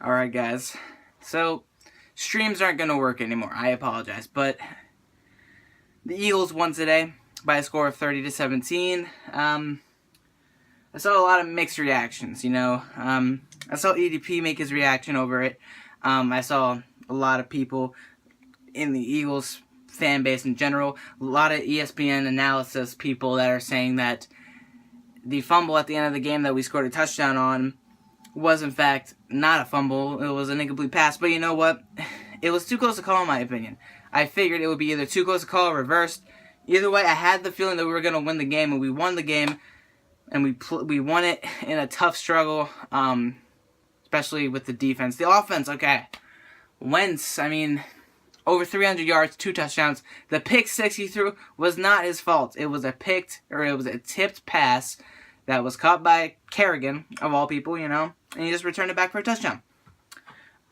Alright guys, so streams aren't going to work anymore. I apologize, but the Eagles won today by a score of 30-17. I saw a lot of mixed reactions, I saw EDP make his reaction over it. I saw a lot of people in the Eagles fan base in general, a lot of ESPN analysis people that are saying that the fumble at the end of the game that we scored a touchdown on was in fact not a fumble. It was an incomplete pass. But you know what? It was too close to call in my opinion. I figured it would be either too close to call or reversed. Either way, I had the feeling that we were going to win the game, and we won the game, and we won it in a tough struggle, especially with the defense. The offense, okay. Wentz, over 300 yards, 2 touchdowns. The pick 6 he threw was not his fault. It was a tipped pass that was caught by Kerrigan, of all people, and he just returned it back for a touchdown.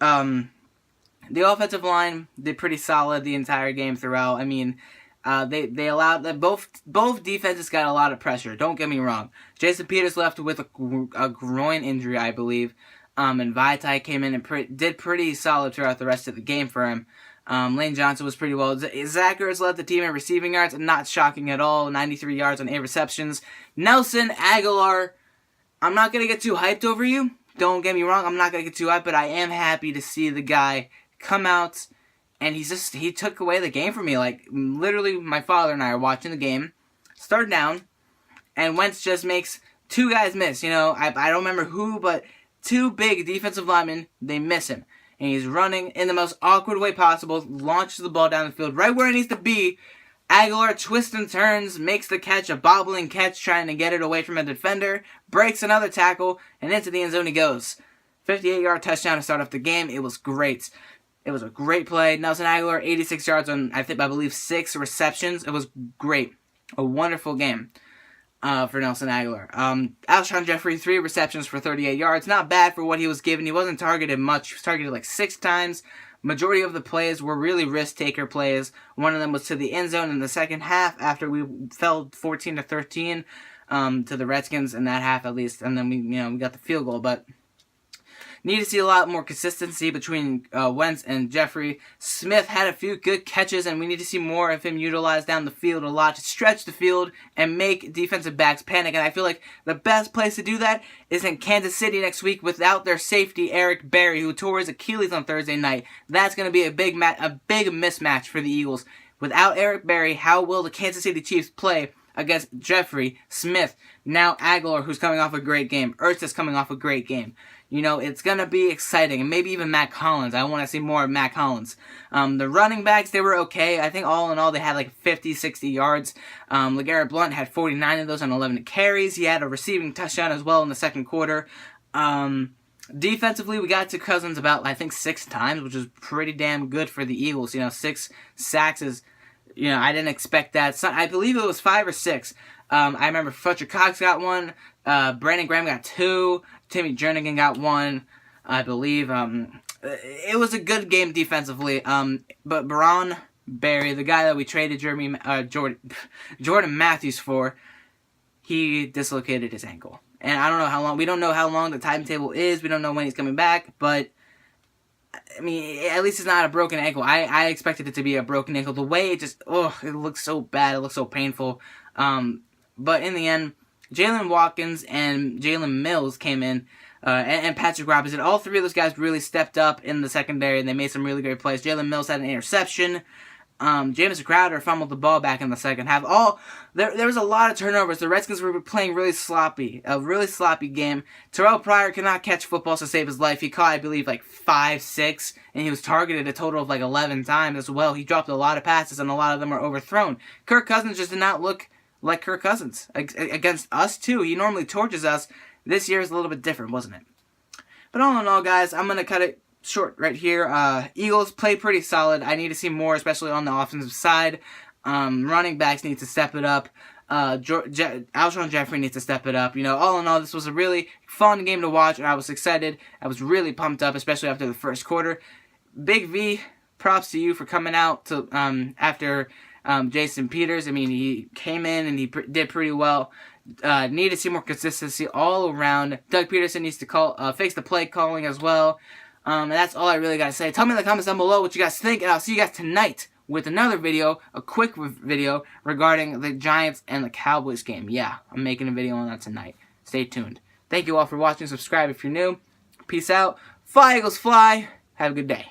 The offensive line did pretty solid the entire game throughout. They allowed that both defenses got a lot of pressure. Don't get me wrong. Jason Peters left with a groin injury, I believe, and Vitae came in and did pretty solid throughout the rest of the game for him. Lane Johnson was pretty well. Zach Ertz led the team in receiving yards, not shocking at all. 93 yards on 8 receptions. Nelson Aguilar, I'm not going to get too hyped over you. Don't get me wrong, I'm not going to get too hyped, but I am happy to see the guy come out, and he took away the game for me. Like, literally, my father and I are watching the game, start down, and Wentz just makes 2 guys miss. I don't remember who, but 2 big defensive linemen, they miss him. And he's running in the most awkward way possible, launches the ball down the field right where it needs to be. Aguilar twists and turns, makes the catch, a bobbling catch, trying to get it away from a defender, breaks another tackle, and into the end zone he goes. 58-yard touchdown to start off the game. It was great. It was a great play. Nelson Aguilar, 86 yards on, I believe, 6 receptions. It was great. A wonderful game for Nelson Aguilar. Alshon Jeffrey, 3 receptions for 38 yards. Not bad for what he was given. He wasn't targeted much. He was targeted like 6 times. Majority of the plays were really risk-taker plays. One of them was to the end zone in the second half after we fell 14-13 to the Redskins in that half at least. And then we got the field goal, but need to see a lot more consistency between Wentz and Jeffrey. Smith had a few good catches, and we need to see more of him utilized down the field a lot to stretch the field and make defensive backs panic. And I feel like the best place to do that is in Kansas City next week without their safety, Eric Berry, who tore his Achilles on Thursday night. That's going to be a big mismatch for the Eagles. Without Eric Berry, how will the Kansas City Chiefs play against Jeffrey, Smith, now Aguilar, who's coming off a great game, Ertz is coming off a great game? It's going to be exciting. And maybe even Matt Collins. I want to see more of Matt Collins. The running backs, they were okay. I think all in all, they had like 50, 60 yards. LeGarrette Blount had 49 of those on 11 carries. He had a receiving touchdown as well in the second quarter. Defensively, we got to Cousins about, 6 times, which is pretty damn good for the Eagles. 6 sacks is, I didn't expect that. So, I believe it was 5 or 6. I remember Fletcher Cox got 1. Brandon Graham got 2. Timmy Jernigan got 1, I believe. It was a good game defensively. But Baron Berry, the guy that we traded Jordan Matthews for, he dislocated his ankle. And I don't know how long. We don't know how long the timetable is. We don't know when he's coming back. But, at least it's not a broken ankle. I expected it to be a broken ankle. The way it looks so bad. It looks so painful. But in the end, Jalen Watkins and Jalen Mills came in, and Patrick Robinson. All 3 of those guys really stepped up in the secondary, and they made some really great plays. Jalen Mills had an interception. James Crowder fumbled the ball back in the second half. There was a lot of turnovers. The Redskins were playing really sloppy. A really sloppy game. Terrell Pryor could not catch footballs to save his life. He caught, I believe, 5, 6, and he was targeted a total of 11 times as well. He dropped a lot of passes, and a lot of them were overthrown. Kirk Cousins just did not look like Kirk Cousins. Against us, too. He normally torches us. This year is a little bit different, wasn't it? But all in all, guys, I'm going to cut it short right here. Eagles play pretty solid. I need to see more, especially on the offensive side. Running backs need to step it up. Alshon Jeffrey needs to step it up. All in all, this was a really fun game to watch, and I was excited. I was really pumped up, especially after the first quarter. Big V, props to you for coming out to after Jason Peters. He came in and he did pretty well. Need to see more consistency all around. Doug Peterson needs to fix the play calling as well. And that's all I really got to say. Tell me in the comments down below what you guys think, and I'll see you guys tonight with another video, a quick video regarding the Giants and the Cowboys game. Yeah, I'm making a video on that tonight. Stay tuned. Thank you all for watching. Subscribe if you're new. Peace out. Fly, Eagles, fly. Have a good day.